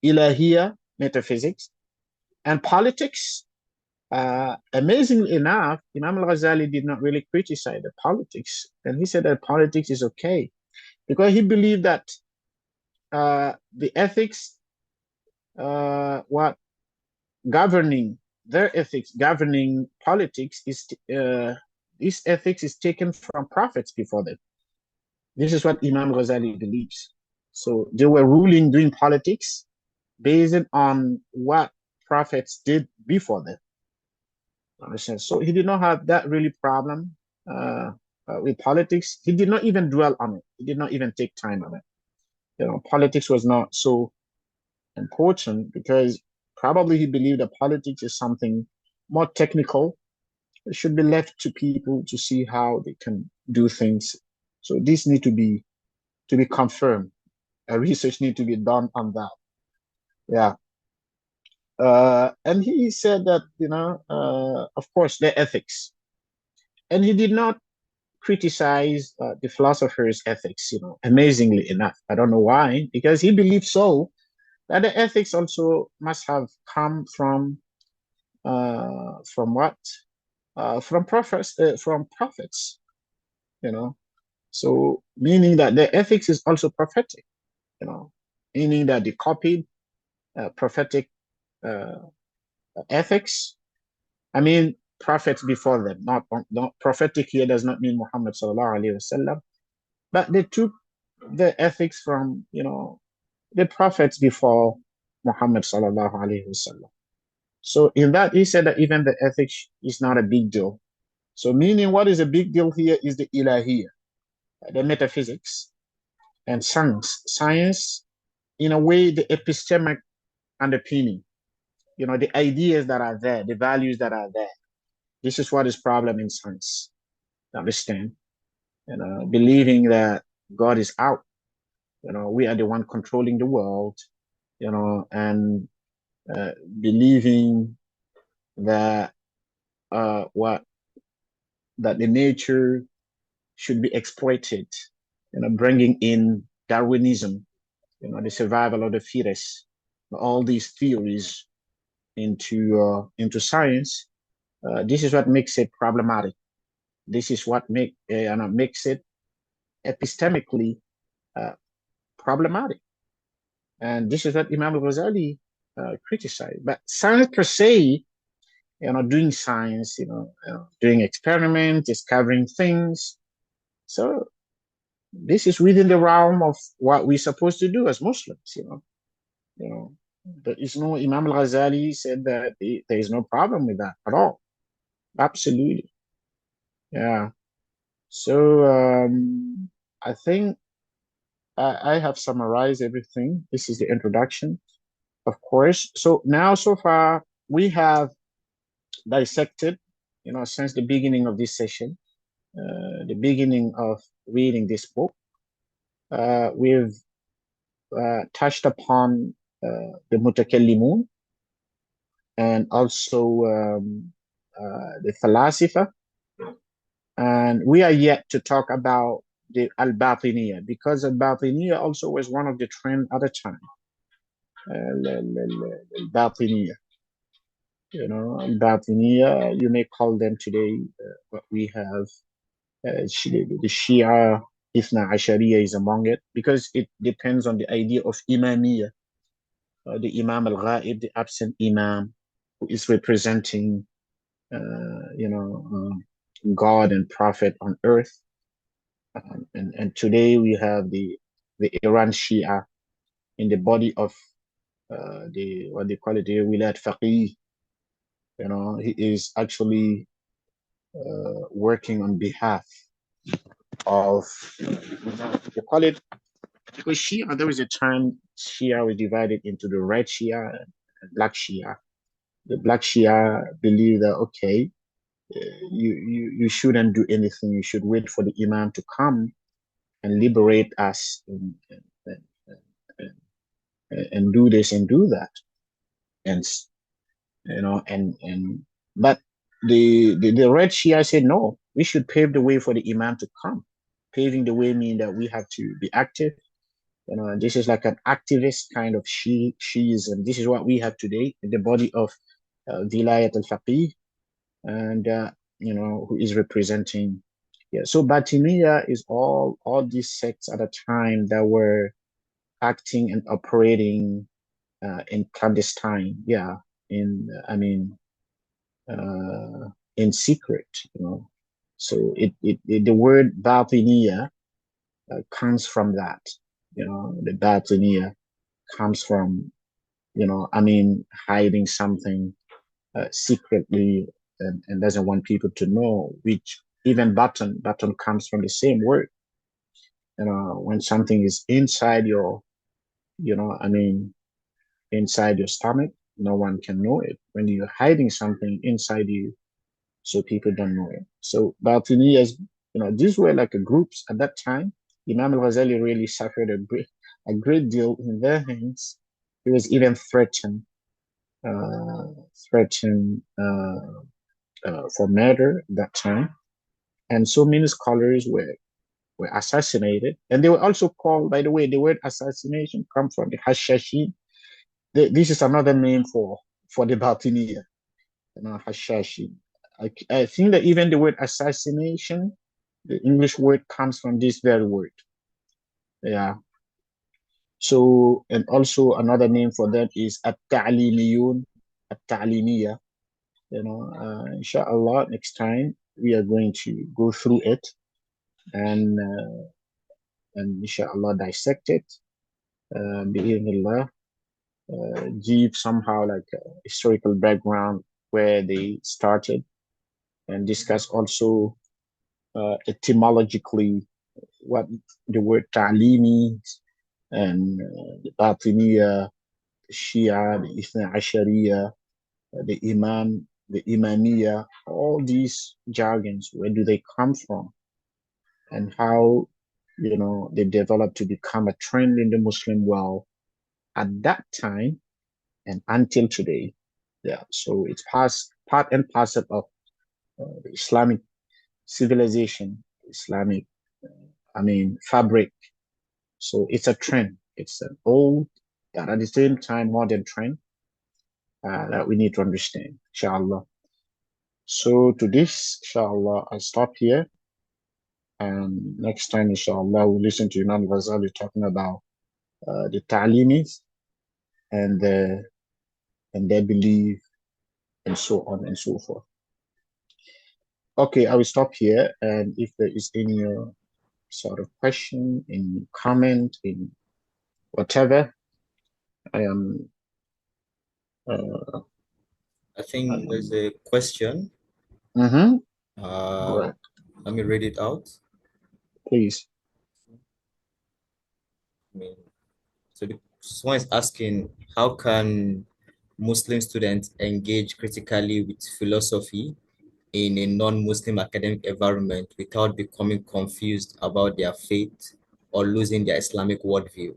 ilahiyya, metaphysics, and politics. Amazingly enough, Imam al-Ghazālī did not really criticize the politics, and he said that politics is okay because he believed that the ethics, governing politics is this ethics is taken from prophets before them. This is what Imam Ghazali believes. So they were doing politics based on what prophets did before them. Understand? So he did not have that really problem with politics. He did not even dwell on it. He did not even take time on it. You know, politics was not so important because probably he believed that politics is something more technical. It should be left to people to see how they can do things. So this need to be confirmed. Research need to be done on that. Yeah. And he said that, you know, of course, the ethics. And he did not criticize the philosopher's ethics, you know, amazingly enough. I don't know why, because he believed so that the ethics also must have come from what? From prophets, you know. So meaning that the ethics is also prophetic, you know, meaning that they copied prophetic ethics. I mean, prophets before them, not prophetic here does not mean Muhammad sallallahu alaihi wasallam, but they took the ethics from, you know, the prophets before Muhammad sallallahu alaihi wasallam. So in that, he said that even the ethics is not a big deal. So meaning what is a big deal here is the ilahiyya, the metaphysics and science. Science, in a way, the epistemic underpinning, you know, the ideas that are there, the values that are there. This is what is problem in science. Understand? You know, believing that God is out. We are the one controlling the world, and believing that that the nature should be exploited, bringing in Darwinism, the survival of the fittest, all these theories into science. This is what makes it problematic. This is what makes it epistemically problematic. And this is what Imam al-Ghazālī criticized. But science per se, doing science, doing experiments, discovering things. So this is within the realm of what we're supposed to do as Muslims, There is no, Imam al-Ghazālī said that there is no problem with that at all. Absolutely. Yeah. So I think I have summarized everything. This is the introduction, of course. So now, so far, we have dissected, since the beginning of this session, the beginning of reading this book, we've touched upon the mutakallimun and also the philosopher, and we are yet to talk about the al-Batiniyya, because al-Batiniyya also was one of the trends at the time. Al-Batiniyya, al-Batiniyya, you may call them today what we have, the Shia Ithna Ashariya is among it, because it depends on the idea of Imamiyya, the Imam al-Ghaib, the absent Imam, who is representing, God and Prophet on earth. And today we have the Iran Shia in the body of what they call it, the Wilayat Faqih. He is actually working on behalf of, they call it, because Shia, there was a time Shia was divided into the red Shia and black Shia. The black Shia believe that, okay, you shouldn't do anything. You should wait for the Imam to come and liberate us and do this and do that. And but the red Shia said, no, we should pave the way for the Imam to come. Paving the way means that we have to be active. This is like an activist kind of Shiism. This is what we have today in the body of Vilayat al-Faqih, and who is representing. Yeah, so Batiniya is all these sects at a time that were acting and operating in clandestine. Yeah, in secret. So the word Batiniya comes from that. The Batiniya comes from hiding something secretly and doesn't want people to know, which even button comes from the same word. When something is inside your, inside your stomach, no one can know it. When you're hiding something inside you, so people don't know it. So Batiniyas, these were like groups at that time. Imam al-Ghazālī really suffered a great deal in their hands. He was even threatened for murder at that time. And so many scholars were assassinated. And they were also called, by the way, the word assassination comes from the Hashashin. This is another name for the Batiniya, Hashashin. I think that even the word assassination, the English word, comes from this very word. Yeah. So, and also another name for that is at-Ta'limiyun, at-Ta'limiyya. Inshallah, next time we are going to go through it and inshallah dissect it, give somehow like a historical background where they started, and discuss also etymologically what the word ta'lim means, and the Batiniya, Shia, the Ithna Ashariya, the Imam, the Imamiyya, all these jargons, where do they come from, and how they developed to become a trend in the Muslim world at that time and until today. Yeah, so it's part and parcel of the Islamic civilization, Islamic, fabric. So it's a trend. It's an old, and at the same time, modern trend that we need to understand, inshallah. So to this, inshallah, I stop here. And next time, inshallah, we'll listen to Imam Ghazālī talking about the ta'limis and their belief and so on and so forth. Okay, I will stop here. And if there is any sort of question, any comment, in whatever, I am. I think there's a question. All Uh, right, Let me read it out. please. I mean, so someone is asking, how can Muslim students engage critically with philosophy in a non-Muslim academic environment without becoming confused about their faith or losing their Islamic worldview?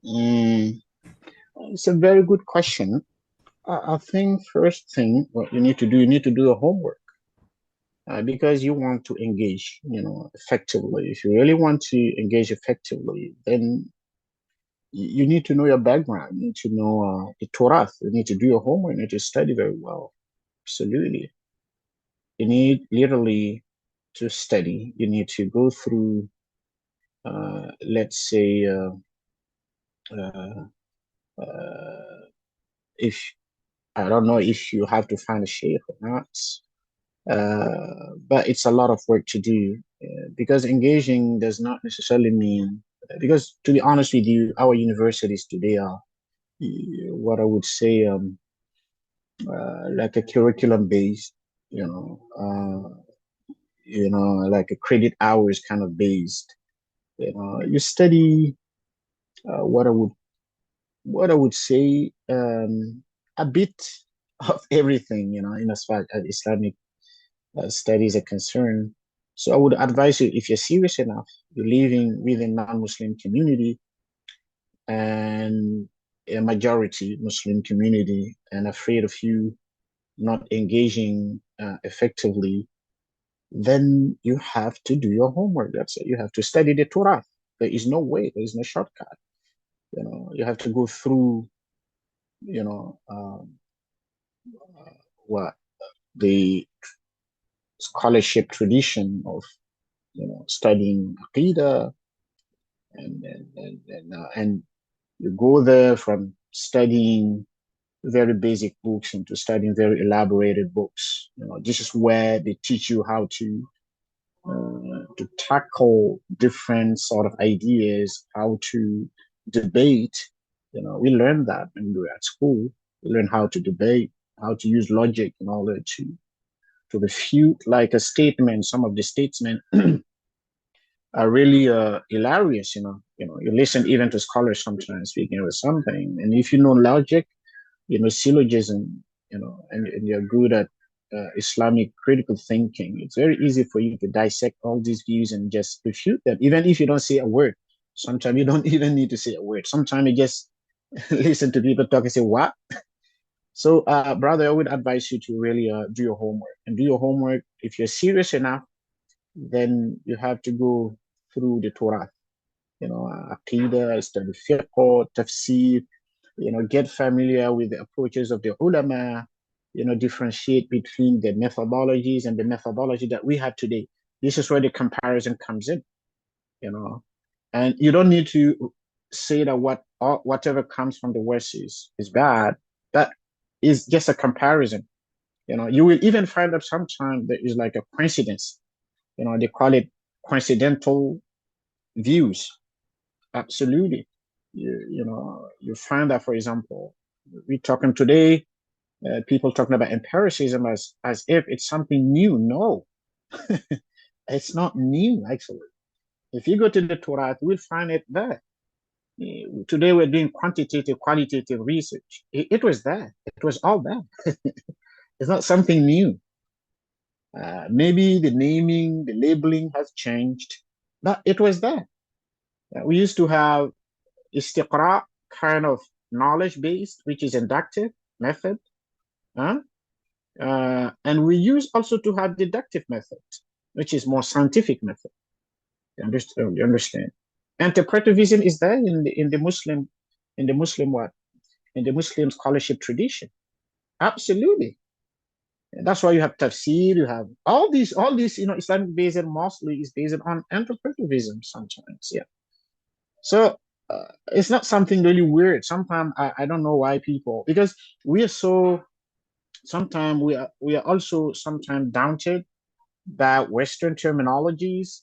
It's a very good question. I think first thing what you need to do your homework because you want to engage, effectively. If you really want to engage effectively, then you need to know your background. You need to know the Torah. You need to do your homework. You need to study very well. Absolutely. You need literally to study. You need to go through, let's say, uh, if I don't know if you have to find a sheikh or not, but it's a lot of work to do because engaging does not necessarily mean, because to be honest with you, our universities today are what I would say like a curriculum based, like a credit hours kind of based. You study what I would say a bit of everything, in as far as Islamic studies are concerned. So I would advise you, if you're serious enough, you're living within non-Muslim community and a majority Muslim community and afraid of you not engaging effectively, then you have to do your homework. That's it. You have to study the Torah. There is no way. There is no shortcut. You have to go through, what the scholarship tradition of, studying Aqidah and you go there from studying very basic books into studying very elaborated books. This is where they teach you how to tackle different sort of ideas, how to debate. We learn that when we were at school. We learn how to debate, how to use logic in order to refute like a statement. Some of the statements are really hilarious. You listen even to scholars sometimes speaking of something, and if you know logic, syllogism, and you're good at Islamic critical thinking, it's very easy for you to dissect all these views and just refute them, even if you don't say a word. Sometimes you don't even need to say a word. Sometimes you just listen to people talk and say, what? So, brother, I would advise you to really do your homework and do your homework. If you're serious enough, then you have to go through the Torah, Aqidah, study fiqh, tafsir, get familiar with the approaches of the ulama, differentiate between the methodologies and the methodology that we have today. This is where the comparison comes in, and you don't need to say that whatever comes from the West is bad. That is just a comparison. You will even find that sometimes there is like a coincidence. They call it coincidental views. Absolutely. You find that, for example, we're talking today, people talking about empiricism as if it's something new. No, it's not new, actually. If you go to the Torah, you will find it there. Today we're doing quantitative, qualitative research. It was there. It was all there. It's not something new. Maybe the naming, the labeling has changed. But it was there. We used to have istiqra kind of knowledge based, which is inductive method. Huh? And we use also to have deductive method, which is more scientific method. You understand? Interpretivism is there in the Muslim what? In the Muslim scholarship tradition. Absolutely. And that's why you have tafsir, you have all these, Islamic based mostly is based on interpretivism sometimes. Yeah. So it's not something really weird. Sometimes I don't know why people, because we are so, sometimes we are also sometimes daunted by Western terminologies,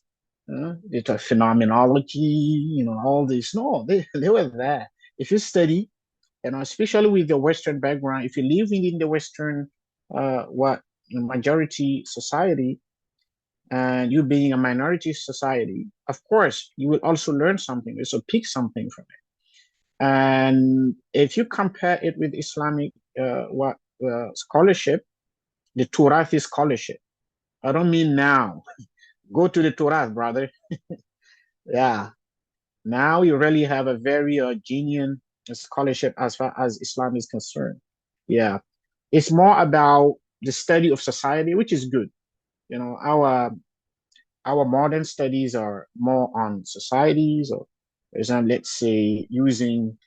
they talk phenomenology, all this. No, they were there. If you study, especially with the Western background, if you're living in the Western, majority society, and you being a minority society, of course, you will also learn something, so pick something from it. And if you compare it with Islamic, scholarship, the Turathi scholarship, I don't mean now. Go to the Turath, brother. Yeah. Now you really have a very genuine scholarship as far as Islam is concerned. Yeah. It's more about the study of society, which is good. Our modern studies are more on societies, or for example, let's say using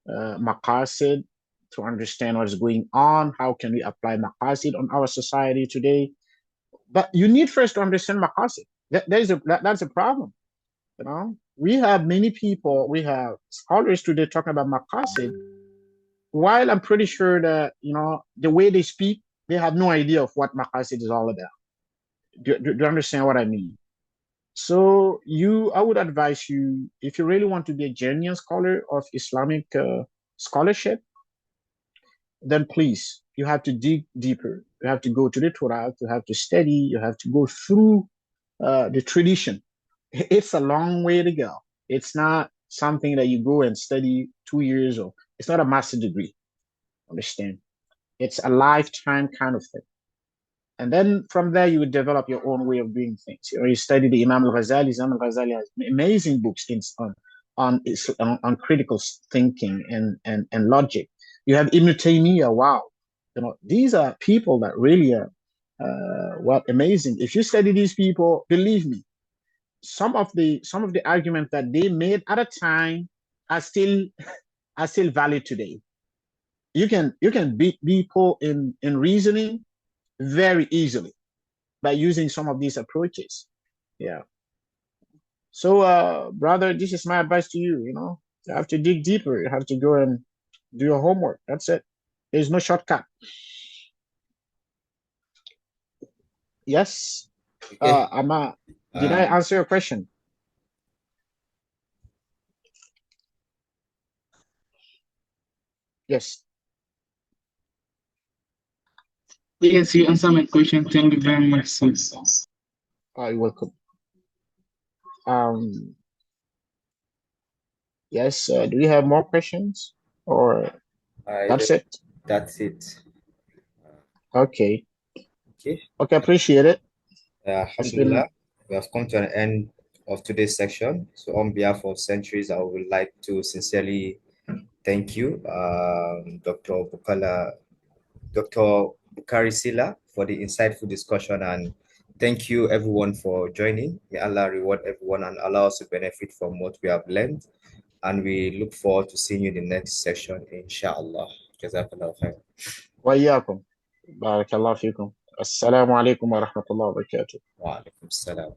maqasid to understand what's going on. How can we apply maqasid on our society today? But you need first to understand maqasid. That's a problem. We have many people, we have scholars today talking about maqasid, while I'm pretty sure that the way they speak, they have no idea of what maqasid is all about. Do you understand what I mean? So I would advise you, if you really want to be a genuine scholar of Islamic scholarship, then please, you have to dig deeper. You have to go to the Torah, you have to study, you have to go through the tradition. It's a long way to go. It's not something that you go and study 2 years, or it's not a master degree. Understand? It's a lifetime kind of thing. And then from there, you would develop your own way of doing things. You study the Imam al-Ghazālī. Imam al-Ghazālī has amazing books on critical thinking and logic. You have Ibn Taymiyyah. Wow, these are people that really are amazing. If you study these people, believe me, some of the arguments that they made at a time are still valid today. You can beat people in reasoning very easily by using some of these approaches. Yeah. So, brother, this is my advice to you. You have to dig deeper. You have to go and do your homework. That's it. There's no shortcut. Yes. Okay. Did I answer your question? Yes. Yes, you answered my question. Thank you very much, sir. You're welcome. Yes. Do you have more questions, or that's it? That's it. Okay. Okay. Okay. Appreciate it. Alhamdulillah, we have come to an end of today's section. So on behalf of Centuries, I would like to sincerely thank you, Dr. Boukary Sila, for the insightful discussion, and thank you everyone for joining. May Allah reward everyone and allow us to benefit from what we have learned. And we look forward to seeing you in the next session, inshallah. Jazakallah khair. Wa iyyakum. Barakallahu fikum. Assalamu alaikum wa rahmatullahi wa barakatuh. Wa alaikum salam.